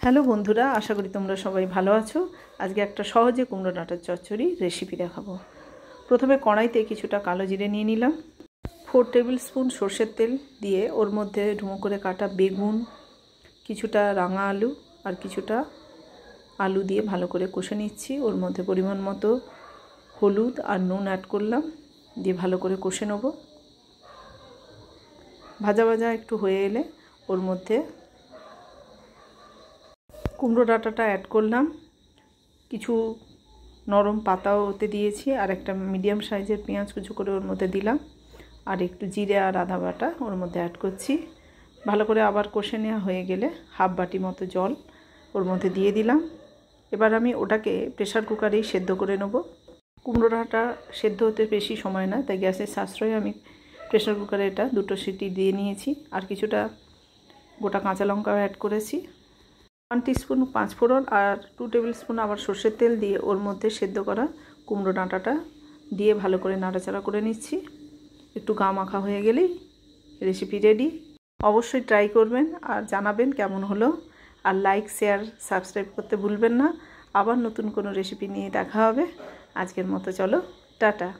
Hello বন্ধুরা, আশা করি তোমরা সবাই ভালো আছো। আজকে একটা সহজে কুমড়ো ডাঁটার চচ্চড়ি রেসিপি দেখাবো। প্রথমে কড়াইতে কিছুটা কালো জিরে নিয়ে নিলাম। 4 টেবিল স্পুন সর্ষের তেল দিয়ে ওর মধ্যে ডুমো করে কাটা বেগুন, কিছুটা রাঙা আলু আর কিছুটা আলু দিয়ে ভালো করে কষে নিচ্ছি। ওর মধ্যে পরিমাণ মতো হলুদ আর নুন অ্যাড করলাম, দিয়ে ভালো করে কষে নেব। ভাজা ভাজা একটু হয়ে এলে ওর মধ্যে কুমড়ো ডাঁটাটা অ্যাড করলাম। কিছু নরম পাতাও ওতে দিয়েছি, আর একটা মিডিয়াম সাইজের পেঁয়াজ কুচো করে ওর মধ্যে দিলাম, আর একটু জিরে আর আদা বাটা ওর মধ্যে অ্যাড করছি। ভালো করে আবার কষে নেওয়া হয়ে গেলে হাফ বাটি মতো জল ওর মধ্যে দিয়ে দিলাম। এবার আমি ওটাকে প্রেশার কুকারেই সেদ্ধ করে নেব। কুমড়ো ডাঁটা সেদ্ধ হতে বেশি সময় না, তাই গ্যাসের সাশ্রয়ে আমি প্রেশার কুকারে এটা 2টো সিটি দিয়ে নিয়েছি। আর কিছুটা গোটা কাঁচা লঙ্কাও অ্যাড করেছি। 1 টিস্পুন 5 ফোড়ন আর 2 টেবিল স্পুন আবার সর্ষের তেল দিয়ে ওর মধ্যে সেদ্ধ করা কুমড়ো ডাঁটাটা দিয়ে ভালো করে নাড়াচাড়া করে নিচ্ছি। একটু গা মাখা হয়ে গেলেই রেসিপি রেডি। অবশ্যই ট্রাই করবেন আর জানাবেন কেমন হলো। আর লাইক, শেয়ার, সাবস্ক্রাইব করতে ভুলবেন না। আবার নতুন কোনো রেসিপি নিয়ে দেখা হবে। আজকের মতো চলো, টাটা।